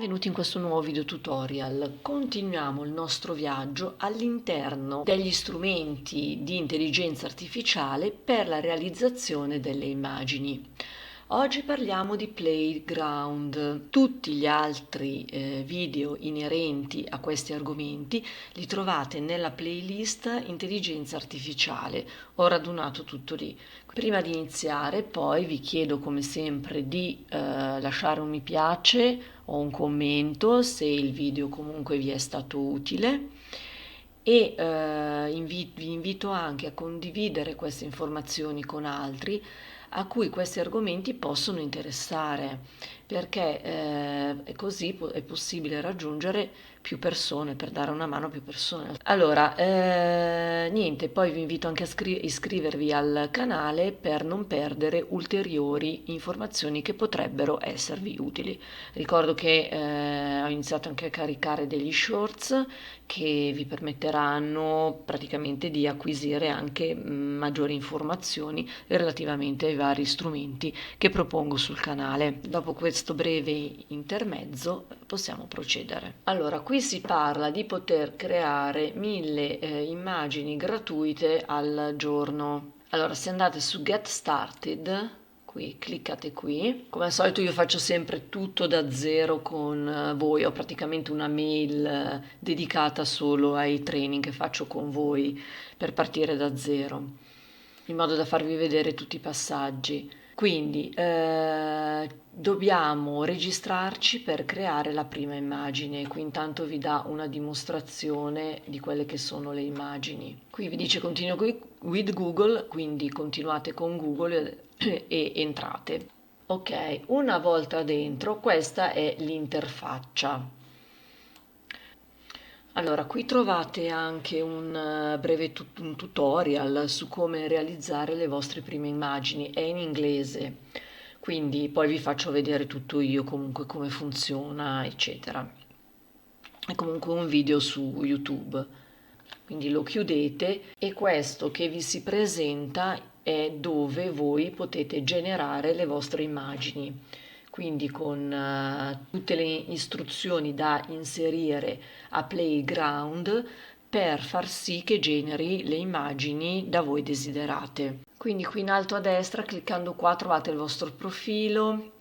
Benvenuti in questo nuovo video tutorial. Continuiamo il nostro viaggio all'interno degli strumenti di intelligenza artificiale per la realizzazione delle immagini. Oggi parliamo di Playground. Tutti gli altri video inerenti a questi argomenti li trovate nella playlist Intelligenza artificiale. Ho radunato tutto lì. Prima di iniziare, poi vi chiedo come sempre di lasciare un mi piace o un commento se il video comunque vi è stato utile e vi invito anche a condividere queste informazioni con altri a cui questi argomenti possono interessare, perché così è possibile raggiungere più persone, per dare una mano a più persone. Allora, niente, poi vi invito anche a iscrivervi al canale per non perdere ulteriori informazioni che potrebbero esservi utili. Ricordo che ho iniziato anche a caricare degli shorts che vi permetteranno praticamente di acquisire anche maggiori informazioni relativamente ai vari strumenti che propongo sul canale. Dopo questo breve intermezzo possiamo procedere. Allora, qui si parla di poter creare 1000 immagini gratuite al giorno. Allora, se andate su Get Started, qui cliccate qui. Come al solito io faccio sempre tutto da zero con voi, ho praticamente una mail dedicata solo ai training che faccio con voi per partire da zero, in modo da farvi vedere tutti i passaggi. Quindi dobbiamo registrarci per creare la prima immagine. Qui intanto vi dà una dimostrazione di quelle che sono le immagini. Qui vi dice continue with Google, quindi continuate con Google e entrate. Ok, una volta dentro, questa è l'interfaccia. Allora, qui trovate anche un breve un tutorial su come realizzare le vostre prime immagini, è in inglese, quindi poi vi faccio vedere tutto io comunque come funziona, eccetera. È comunque un video su YouTube, quindi lo chiudete e questo che vi si presenta è dove voi potete generare le vostre immagini, quindi con tutte le istruzioni da inserire a Playground per far sì che generi le immagini da voi desiderate. Quindi qui in alto a destra, cliccando qua, trovate il vostro profilo,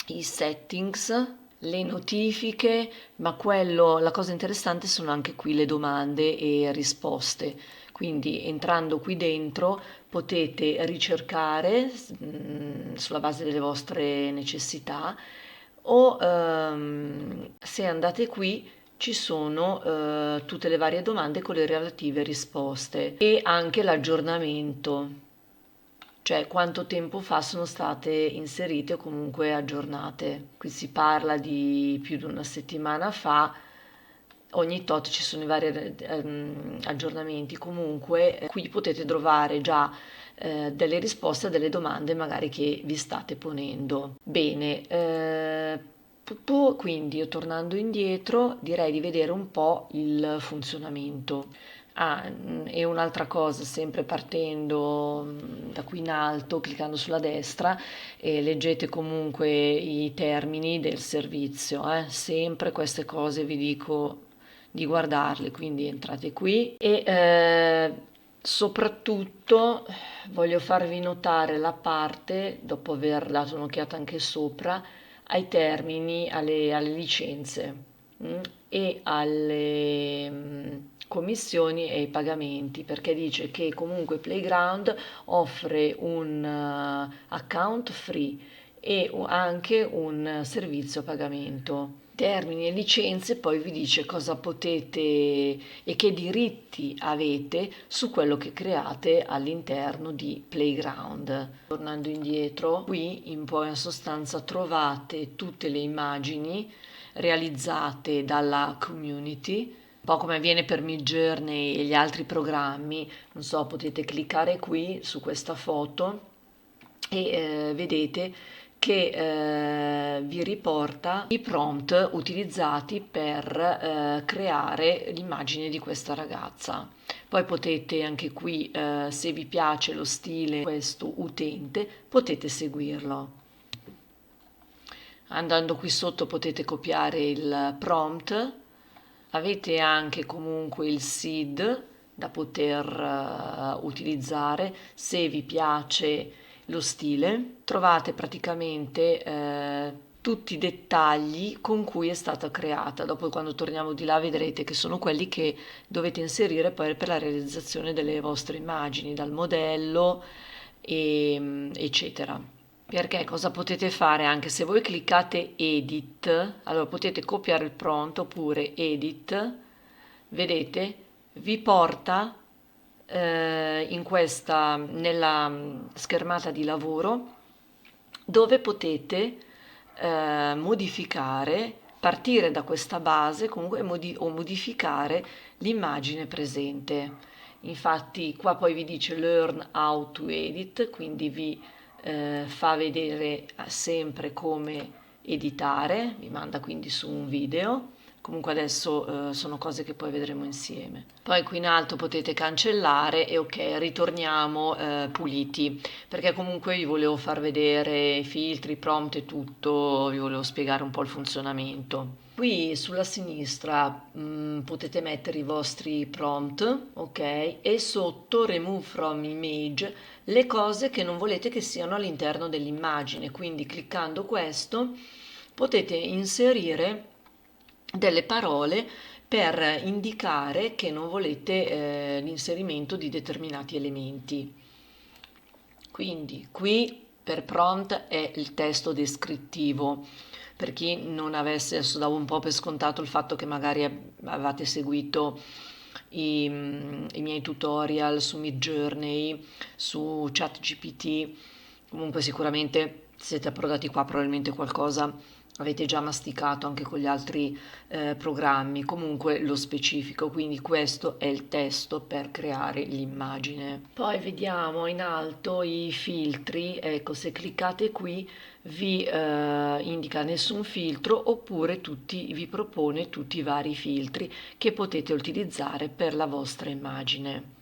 i settings, le notifiche, ma la cosa interessante sono anche qui le domande e risposte. Quindi entrando qui dentro potete ricercare sulla base delle vostre necessità o se andate qui ci sono tutte le varie domande con le relative risposte e anche l'aggiornamento, cioè quanto tempo fa sono state inserite o comunque aggiornate. Qui si parla di più di una settimana fa, ogni tot ci sono i vari aggiornamenti. Comunque qui potete trovare già delle risposte a delle domande magari che vi state ponendo. Bene, quindi io tornando indietro direi di vedere un po' il funzionamento. E un'altra cosa, sempre partendo da qui in alto, cliccando sulla destra, leggete comunque i termini del servizio, sempre queste cose vi dico di guardarle, quindi entrate qui e soprattutto voglio farvi notare la parte, dopo aver dato un'occhiata anche sopra, ai termini, alle licenze e alle commissioni e ai pagamenti, perché dice che comunque Playground offre un account free e anche un servizio a pagamento. Termini e licenze, poi vi dice cosa potete e che diritti avete su quello che create all'interno di Playground. Tornando indietro, qui in buona sostanza trovate tutte le immagini realizzate dalla community, un po' come avviene per Midjourney e gli altri programmi. Non so, potete cliccare qui su questa foto e vedete che vi riporta i prompt utilizzati per creare l'immagine di questa ragazza. Poi potete anche qui, se vi piace lo stile di questo utente, potete seguirlo. Andando qui sotto potete copiare il prompt, avete anche comunque il seed da poter utilizzare se vi piace lo stile. Trovate praticamente tutti i dettagli con cui è stata creata. Dopo, quando torniamo di là, vedrete che sono quelli che dovete inserire poi per la realizzazione delle vostre immagini, dal modello eccetera. Perché cosa potete fare? Anche se voi cliccate edit, allora potete copiare il prompt oppure edit, vedete, vi porta nella schermata di lavoro, dove potete modificare, partire da questa base comunque o modificare l'immagine presente. Infatti qua poi vi dice Learn how to edit, quindi vi fa vedere sempre come editare, vi manda quindi su un video. Comunque adesso sono cose che poi vedremo insieme. Poi qui in alto potete cancellare e ok, ritorniamo puliti, perché comunque vi volevo far vedere i filtri, i prompt e tutto, vi volevo spiegare un po' il funzionamento. Qui sulla sinistra potete mettere i vostri prompt, ok? E sotto Remove from Image le cose che non volete che siano all'interno dell'immagine. Quindi cliccando questo potete inserire delle parole per indicare che non volete l'inserimento di determinati elementi. Quindi qui per prompt è il testo descrittivo. Per chi non avesse, adesso davo un po' per scontato il fatto che magari avevate seguito i miei tutorial su Midjourney, su ChatGPT, comunque sicuramente siete approdati qua, probabilmente qualcosa avete già masticato anche con gli altri programmi, comunque lo specifico, quindi questo è il testo per creare l'immagine. Poi vediamo in alto i filtri, ecco, se cliccate qui vi indica nessun filtro oppure vi propone tutti i vari filtri che potete utilizzare per la vostra immagine.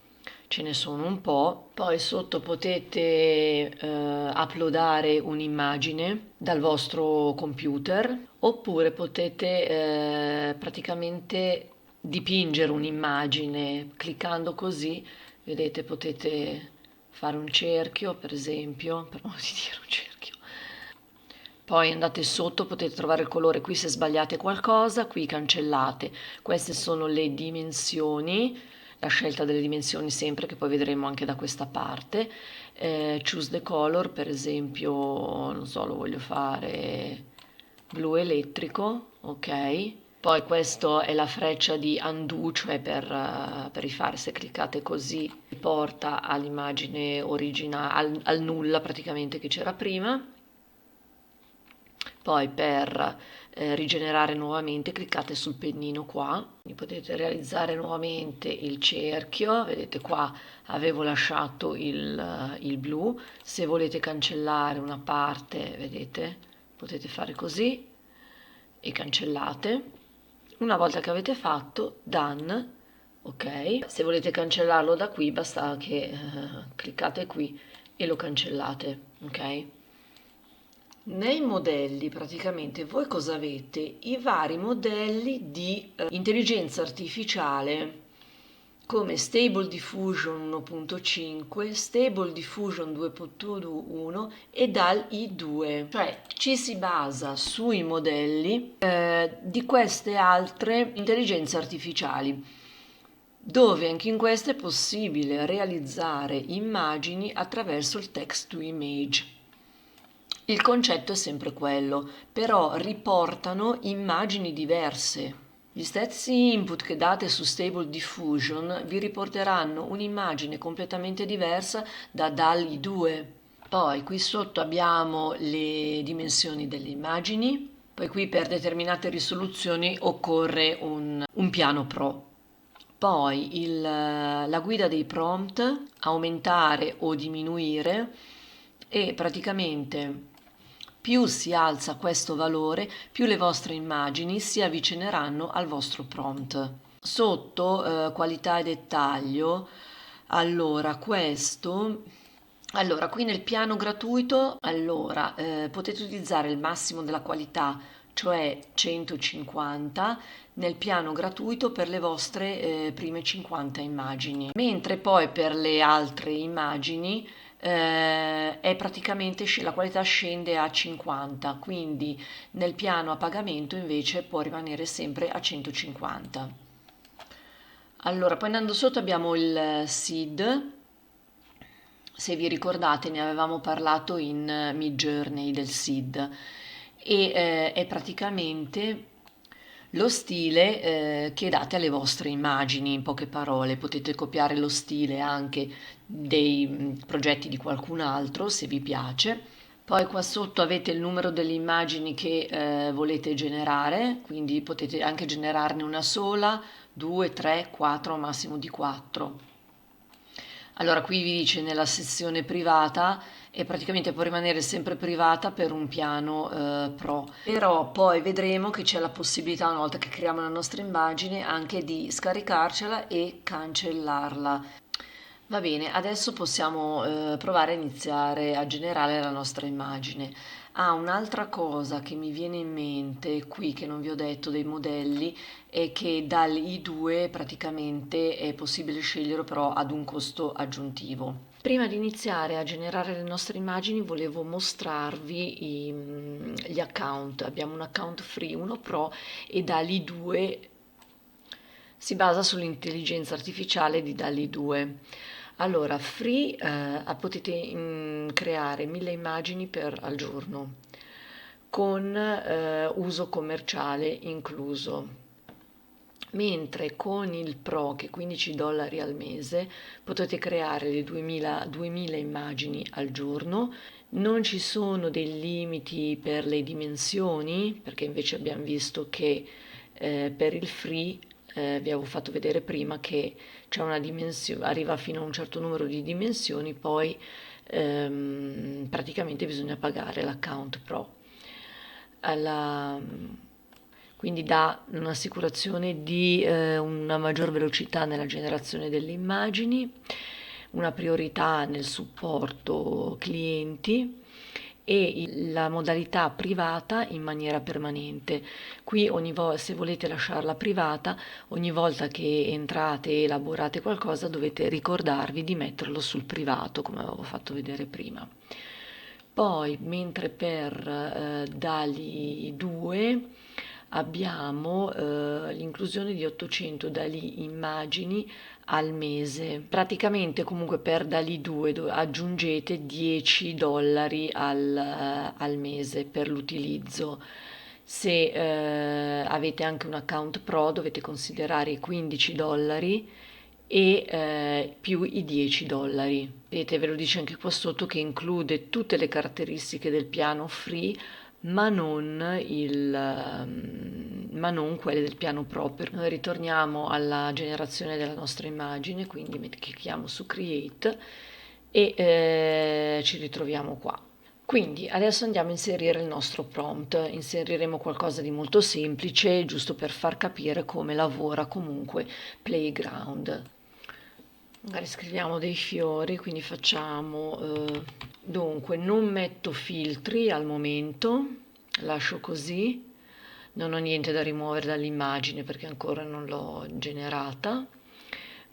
Ce ne sono un po', poi sotto potete uploadare un'immagine dal vostro computer oppure potete praticamente dipingere un'immagine cliccando così, vedete, potete fare un cerchio per esempio, per modo di dire un cerchio. Poi andate sotto, potete trovare il colore, qui se sbagliate qualcosa, qui cancellate. Queste sono le dimensioni, la scelta delle dimensioni sempre, che poi vedremo anche da questa parte. Choose the color, per esempio, non so, lo voglio fare blu elettrico, ok? Poi questa è la freccia di undo, cioè per rifare, se cliccate così porta all'immagine originale, al nulla praticamente che c'era prima. Poi per rigenerare nuovamente cliccate sul pennino qua, quindi potete realizzare nuovamente il cerchio, vedete qua avevo lasciato il blu, se volete cancellare una parte, vedete, potete fare così e cancellate. Una volta che avete fatto done, ok, se volete cancellarlo da qui basta che cliccate qui e lo cancellate, ok. Nei modelli praticamente voi cosa avete? I vari modelli di intelligenza artificiale come Stable Diffusion 1.5, Stable Diffusion 2.1 e DALL-E 2, cioè ci si basa sui modelli di queste altre intelligenze artificiali, dove anche in queste è possibile realizzare immagini attraverso il text to image. Il concetto è sempre quello, però riportano immagini diverse. Gli stessi input che date su Stable Diffusion vi riporteranno un'immagine completamente diversa da DALL-E 2. Poi qui sotto abbiamo le dimensioni delle immagini, poi qui per determinate risoluzioni occorre un piano pro. Poi la guida dei prompt, aumentare o diminuire, e praticamente più si alza questo valore, più le vostre immagini si avvicineranno al vostro prompt. Sotto qualità e dettaglio, allora questo Allora, qui nel piano gratuito, allora, potete utilizzare il massimo della qualità, cioè 150, nel piano gratuito per le vostre prime 50 immagini, mentre poi per le altre immagini è praticamente la qualità scende a 50, quindi nel piano a pagamento invece può rimanere sempre a 150. Allora, poi andando sotto abbiamo il SID. Se vi ricordate, ne avevamo parlato in Midjourney del SID e è praticamente lo stile che date alle vostre immagini, in poche parole. Potete copiare lo stile anche dei progetti di qualcun altro se vi piace. Poi qua sotto avete il numero delle immagini che volete generare, quindi potete anche generarne una sola, 2, 3, 4, massimo di 4. Allora, qui vi dice nella sezione privata e praticamente può rimanere sempre privata per un piano pro. Però poi vedremo che c'è la possibilità, una volta che creiamo la nostra immagine, anche di scaricarcela e cancellarla. Va bene, adesso possiamo provare a iniziare a generare la nostra immagine. Ah, un'altra cosa che mi viene in mente qui che non vi ho detto dei modelli è che dall'I2 praticamente è possibile scegliere però ad un costo aggiuntivo. Prima di iniziare a generare le nostre immagini volevo mostrarvi gli account. Abbiamo un account free, uno pro e DALL-E 2 si basa sull'intelligenza artificiale di DALL-E 2. Allora, free potete creare 1000 immagini al giorno con uso commerciale incluso. Mentre con il Pro, che è $15 al mese, potete creare le 2000 immagini al giorno. Non ci sono dei limiti per le dimensioni, perché invece abbiamo visto che per il free vi avevo fatto vedere prima che c'è una dimensione, arriva fino a un certo numero di dimensioni, poi praticamente bisogna pagare l'account Pro. Alla, quindi dà un'assicurazione di una maggior velocità nella generazione delle immagini, una priorità nel supporto clienti e la modalità privata in maniera permanente. Qui se volete lasciarla privata, ogni volta che entrate e elaborate qualcosa dovete ricordarvi di metterlo sul privato, come avevo fatto vedere prima. Poi, mentre per DALI 2 abbiamo l'inclusione di 800 DALI immagini al mese. Praticamente comunque per DALI 2 aggiungete $10 al mese per l'utilizzo. Se avete anche un account pro dovete considerare i $15 e più i $10. Vedete, ve lo dice anche qua sotto che include tutte le caratteristiche del piano free, ma non quelle del piano pro. Noi ritorniamo alla generazione della nostra immagine, quindi clicchiamo su Create e ci ritroviamo qua. Quindi adesso andiamo a inserire il nostro prompt, inseriremo qualcosa di molto semplice, giusto per far capire come lavora comunque Playground. Magari scriviamo dei fiori, quindi facciamo, dunque non metto filtri al momento, lascio così, non ho niente da rimuovere dall'immagine perché ancora non l'ho generata.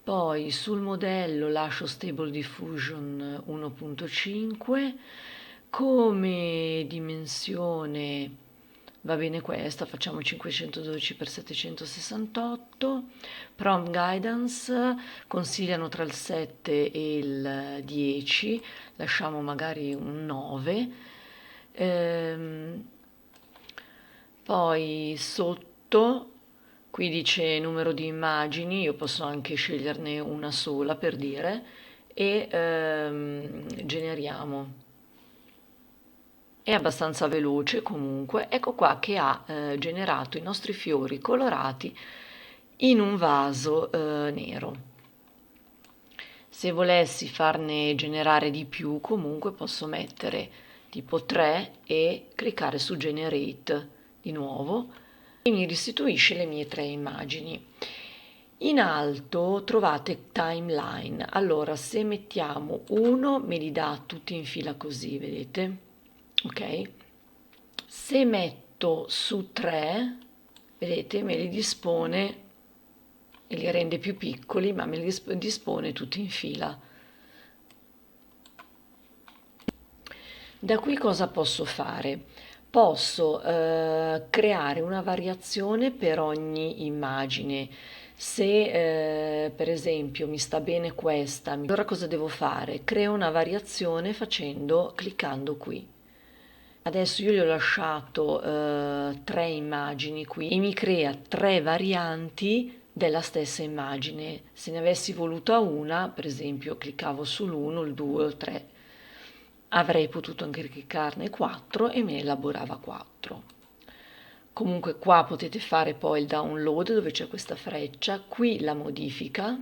Poi sul modello lascio Stable Diffusion 1.5, come dimensione va bene questa, facciamo 512x768, prompt guidance consigliano tra il 7 e il 10, lasciamo magari un 9. Poi sotto qui dice numero di immagini, io posso anche sceglierne una sola per dire e generiamo. È abbastanza veloce comunque. Ecco qua che ha generato i nostri fiori colorati in un vaso nero. Se volessi farne generare di più, comunque posso mettere tipo 3 e cliccare su Generate di nuovo e mi restituisce le mie 3 immagini. In alto trovate timeline. Allora, se mettiamo 1 me li dà tutti in fila così, vedete? Ok? Se metto su 3, vedete, me li dispone e li rende più piccoli, ma me li dispone tutti in fila. Da qui cosa posso fare? Posso creare una variazione per ogni immagine. Se per esempio mi sta bene questa, allora cosa devo fare? Creo una variazione cliccando qui. Adesso io gli ho lasciato 3 immagini qui e mi crea 3 varianti della stessa immagine. Se ne avessi voluta una, per esempio, cliccavo sull'1, il 2 o il 3. Avrei potuto anche cliccarne 4 e me ne elaborava 4. Comunque qua potete fare poi il download dove c'è questa freccia, qui la modifica.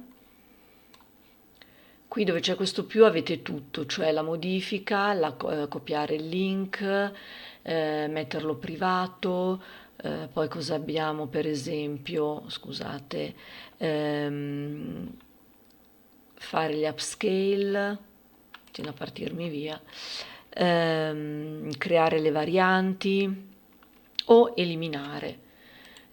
Qui dove c'è questo più avete tutto, cioè la modifica, copiare il link, metterlo privato, poi cosa abbiamo per esempio, scusate, fare gli upscale, continua a partirmi via, creare le varianti o eliminare.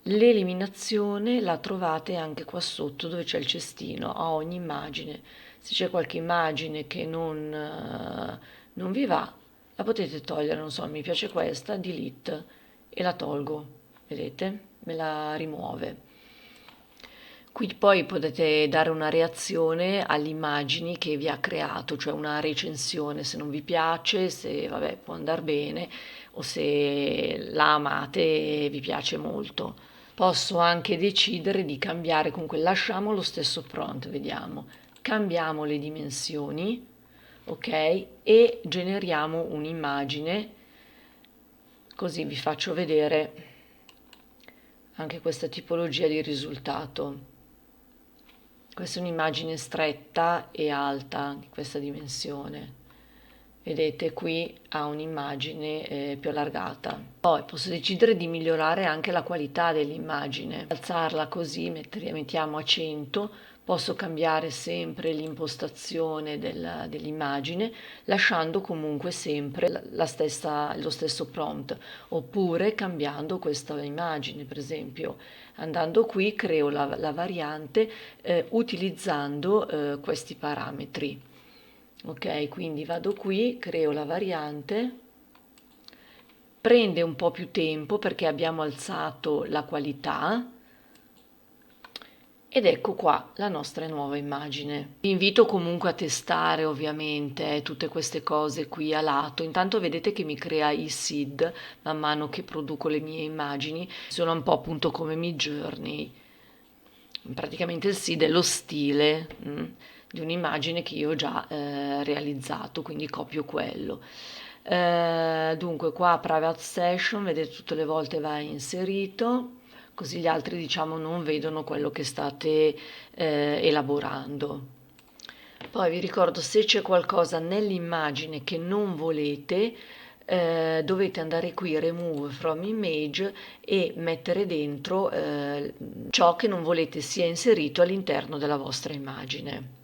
L'eliminazione la trovate anche qua sotto dove c'è il cestino a ogni immagine. Se c'è qualche immagine che non vi va, la potete togliere, non so, mi piace questa, delete e la tolgo, vedete? Me la rimuove. Qui poi potete dare una reazione alle immagini che vi ha creato, cioè una recensione se non vi piace, se vabbè può andare bene o se la amate e vi piace molto. Posso anche decidere di cambiare, comunque lasciamo lo stesso prompt, vediamo, cambiamo le dimensioni, ok? E generiamo un'immagine, così vi faccio vedere anche questa tipologia di risultato. Questa è un'immagine stretta e alta di questa dimensione. Vedete qui ha un'immagine più allargata. Poi posso decidere di migliorare anche la qualità dell'immagine. Alzarla così, mettiamo a 100, posso cambiare sempre l'impostazione dell'immagine, lasciando comunque sempre lo stesso prompt, oppure cambiando questa immagine, per esempio. Andando qui creo la variante utilizzando questi parametri. Ok, quindi vado qui, creo la variante, prende un po' più tempo perché abbiamo alzato la qualità ed ecco qua la nostra nuova immagine. Vi invito comunque a testare ovviamente tutte queste cose qui a lato. Intanto vedete che mi crea i seed man mano che produco le mie immagini, sono un po' appunto come Midjourney. Praticamente il seed è lo stile di un'immagine che io ho già realizzato, quindi copio quello. Dunque qua private session, vedete tutte le volte va inserito, così gli altri diciamo non vedono quello che state elaborando. Poi vi ricordo, se c'è qualcosa nell'immagine che non volete, dovete andare qui, remove from image, e mettere dentro ciò che non volete sia inserito all'interno della vostra immagine.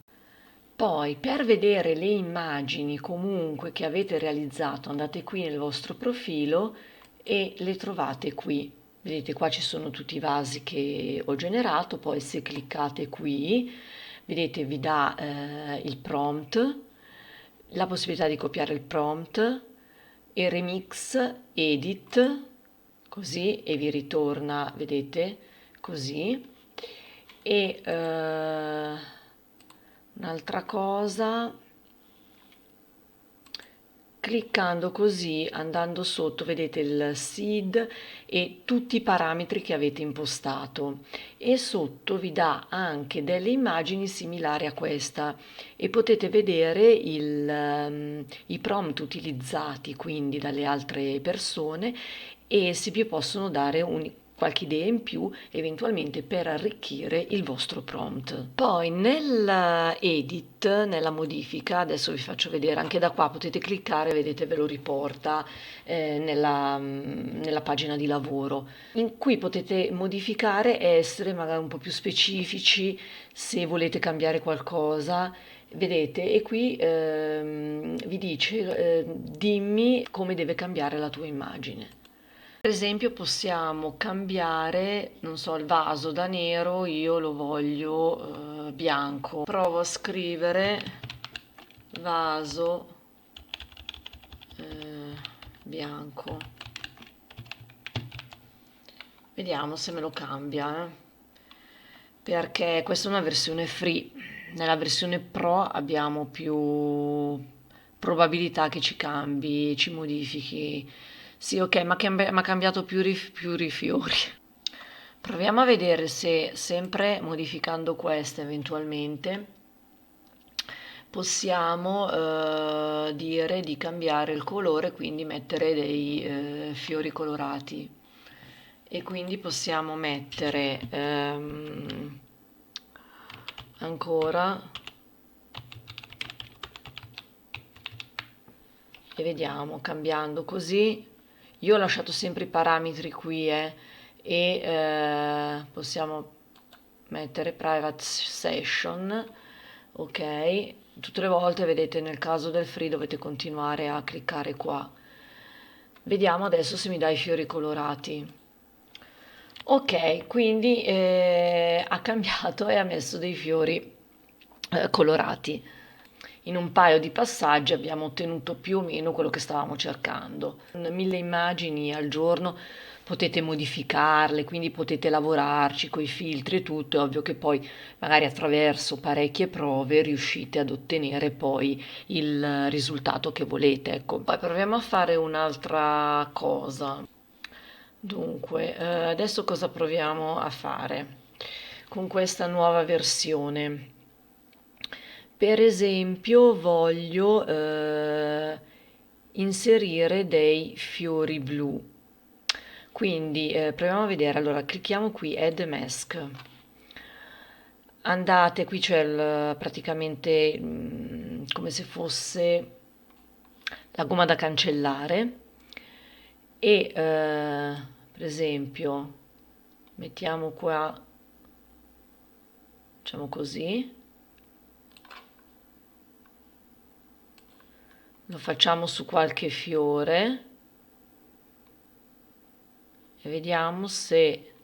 Poi, per vedere le immagini comunque che avete realizzato, andate qui nel vostro profilo e le trovate qui. Vedete, qua ci sono tutti i vasi che ho generato, poi se cliccate qui, vedete, vi dà il prompt, la possibilità di copiare il prompt, e remix, edit, così, e vi ritorna, vedete, così. E un'altra cosa, cliccando così, andando sotto, vedete il seed e tutti i parametri che avete impostato, e sotto vi dà anche delle immagini similari a questa e potete vedere i prompt utilizzati quindi dalle altre persone, e si vi possono dare qualche idea in più eventualmente per arricchire il vostro prompt. Poi nell'edit, nella modifica, adesso vi faccio vedere, anche da qua potete cliccare, vedete ve lo riporta nella pagina di lavoro, in cui potete modificare e essere magari un po' più specifici se volete cambiare qualcosa. Vedete, e qui vi dice dimmi come deve cambiare la tua immagine. Per esempio possiamo cambiare, non so, il vaso da nero, io lo voglio bianco. Provo a scrivere vaso bianco. Vediamo se me lo cambia, perché questa è una versione free. Nella versione pro abbiamo più probabilità che ci cambi, ci modifichi. Sì, ok, ma m'ha cambiato più rifiori. Proviamo a vedere se sempre modificando questa eventualmente possiamo dire di cambiare il colore, quindi mettere dei fiori colorati. E quindi possiamo mettere ancora, e vediamo cambiando così. Io ho lasciato sempre i parametri qui e possiamo mettere private session, ok. Tutte le volte, vedete, nel caso del free dovete continuare a cliccare qua. Vediamo adesso se mi dà i fiori colorati. Ok, quindi ha cambiato e ha messo dei fiori colorati. In un paio di passaggi abbiamo ottenuto più o meno quello che stavamo cercando. 1000 immagini al giorno, potete modificarle, quindi potete lavorarci con i filtri e tutto. È ovvio che poi magari attraverso parecchie prove riuscite ad ottenere poi il risultato che volete. Ecco, poi proviamo a fare un'altra cosa. Dunque, adesso cosa proviamo a fare con questa nuova versione? Per esempio, voglio inserire dei fiori blu. Quindi proviamo a vedere. Allora, clicchiamo qui Add Mask. Andate, qui c'è praticamente come se fosse la gomma da cancellare e per esempio mettiamo qua, facciamo così, lo facciamo su qualche fiore e vediamo se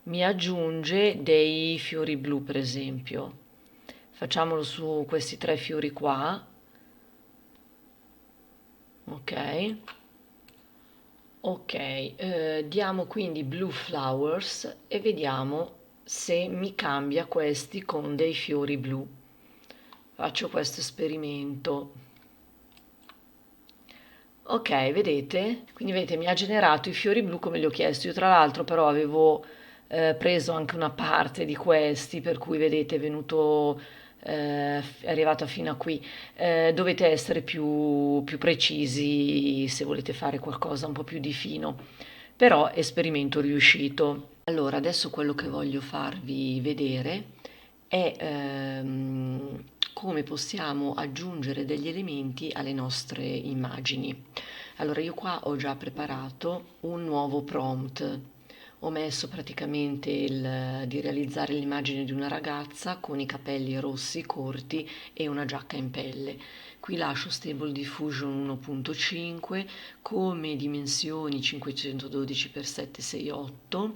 mi aggiunge dei fiori blu, per esempio. Facciamolo su questi 3 fiori qua, ok. Ok, diamo quindi Blue Flowers e vediamo se mi cambia questi con dei fiori blu. Faccio questo esperimento. Ok, vedete? Quindi vedete, mi ha generato i fiori blu come li ho chiesto. Io tra l'altro però avevo preso anche una parte di questi, per cui vedete è venuto, è arrivato fino a qui. Dovete essere più precisi se volete fare qualcosa un po' più di fino, però esperimento riuscito. Allora, adesso quello che voglio farvi vedere è come possiamo aggiungere degli elementi alle nostre immagini. Allora, io qua ho già preparato un nuovo prompt. Ho messo praticamente di realizzare l'immagine di una ragazza con i capelli rossi corti e una giacca in pelle. Qui lascio Stable Diffusion 1.5 come dimensioni 512x768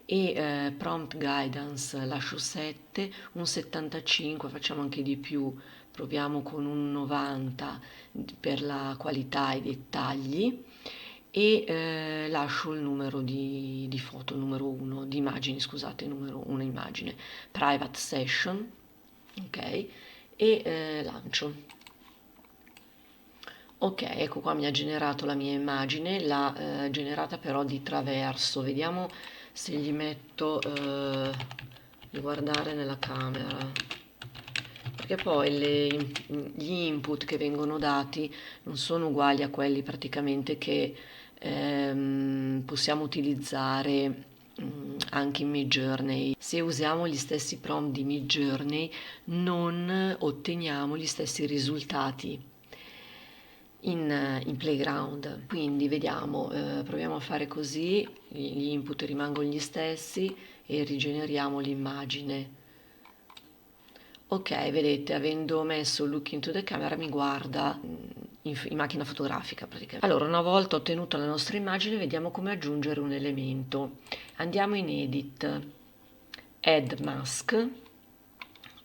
e Prompt Guidance lascio 7, un 75, facciamo anche di più, proviamo con un 90 per la qualità e i dettagli e lascio il numero di foto, numero 1, di immagini, scusate, numero 1 immagine, Private Session, ok, e lancio. Ok, ecco qua mi ha generato la mia immagine, l'ha generata però di traverso. Vediamo se gli metto di guardare nella camera, perché poi gli input che vengono dati non sono uguali a quelli praticamente che possiamo utilizzare anche in Midjourney. Se usiamo gli stessi prompt di Midjourney non otteniamo gli stessi risultati in Playground. Quindi vediamo, proviamo a fare così, gli input rimangono gli stessi e rigeneriamo l'immagine. Ok, vedete, avendo messo Look into the Camera mi guarda in macchina fotografica praticamente. Allora, una volta ottenuta la nostra immagine, vediamo come aggiungere un elemento. Andiamo in Edit, Add Mask,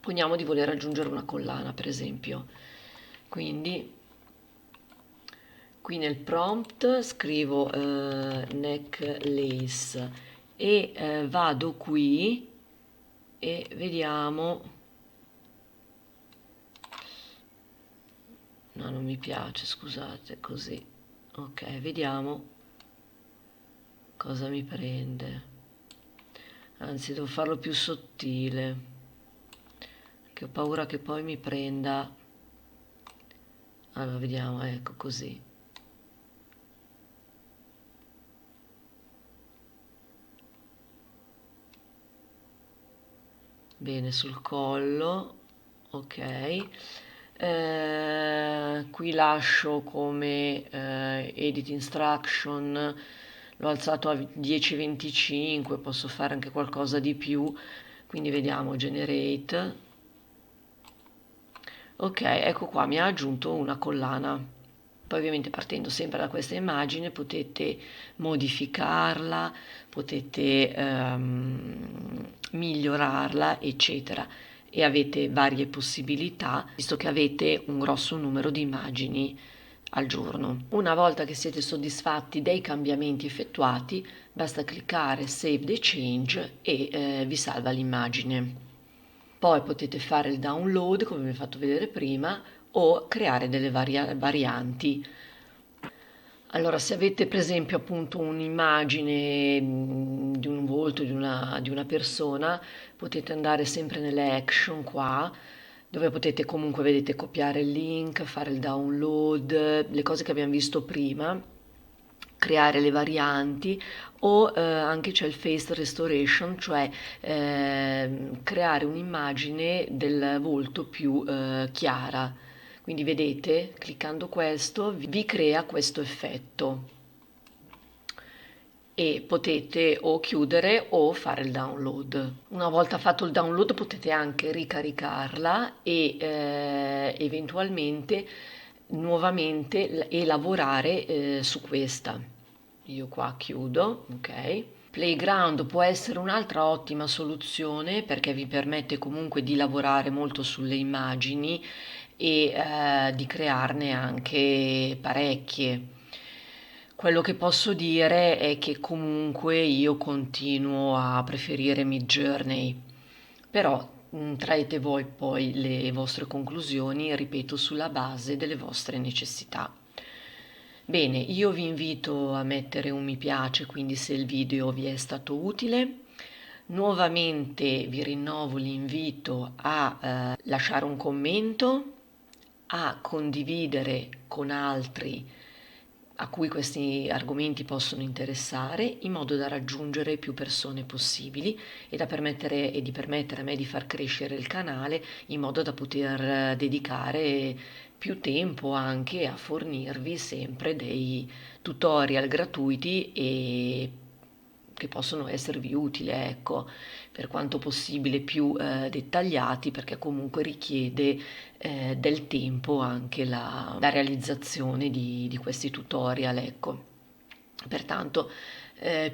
poniamo di voler aggiungere una collana, per esempio. Quindi, qui nel prompt scrivo necklace e vado qui e vediamo. No, non mi piace, scusate, così. Ok, vediamo cosa mi prende. Anzi, devo farlo più sottile, che ho paura che poi mi prenda. Allora, vediamo, ecco così. Bene, sul collo, ok. Qui lascio come edit instruction, l'ho alzato a 10,25, posso fare anche qualcosa di più, quindi vediamo generate. Ok, ecco qua, mi ha aggiunto una collana. Poi ovviamente partendo sempre da questa immagine potete modificarla, potete migliorarla, eccetera. E avete varie possibilità, visto che avete un grosso numero di immagini al giorno. Una volta che siete soddisfatti dei cambiamenti effettuati, basta cliccare Save the Change e vi salva l'immagine. Poi potete fare il download, come vi ho fatto vedere prima, o creare delle varianti. Allora, se avete per esempio appunto un'immagine di un volto di una persona, potete andare sempre nelle action qua, dove potete comunque, vedete, copiare il link, fare il download, le cose che abbiamo visto prima, creare le varianti o anche c'è il face restoration, cioè creare un'immagine del volto più chiara. Quindi vedete, cliccando questo vi crea questo effetto e potete o chiudere o fare il download. Una volta fatto il download potete anche ricaricarla e eventualmente nuovamente e lavorare su questa. Io qua chiudo, ok. Playground può essere un'altra ottima soluzione perché vi permette comunque di lavorare molto sulle immagini e di crearne anche parecchie. Quello che posso dire è che comunque io continuo a preferire Midjourney, però traete voi poi le vostre conclusioni, ripeto, sulla base delle vostre necessità. Bene, io vi invito a mettere un mi piace, quindi se il video vi è stato utile. Nuovamente vi rinnovo l'invito a lasciare un commento, a condividere con altri a cui questi argomenti possono interessare in modo da raggiungere più persone possibili e di permettere a me di far crescere il canale in modo da poter dedicare più tempo anche a fornirvi sempre dei tutorial gratuiti e che possono esservi utili, ecco, per quanto possibile più dettagliati, perché comunque richiede del tempo anche la realizzazione di questi tutorial, ecco. Pertanto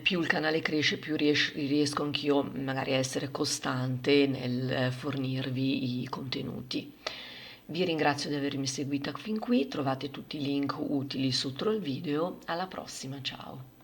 più il canale cresce, più riesco anch'io magari a essere costante nel fornirvi i contenuti. Vi ringrazio di avermi seguita fin qui, trovate tutti i link utili sotto il video, alla prossima, ciao!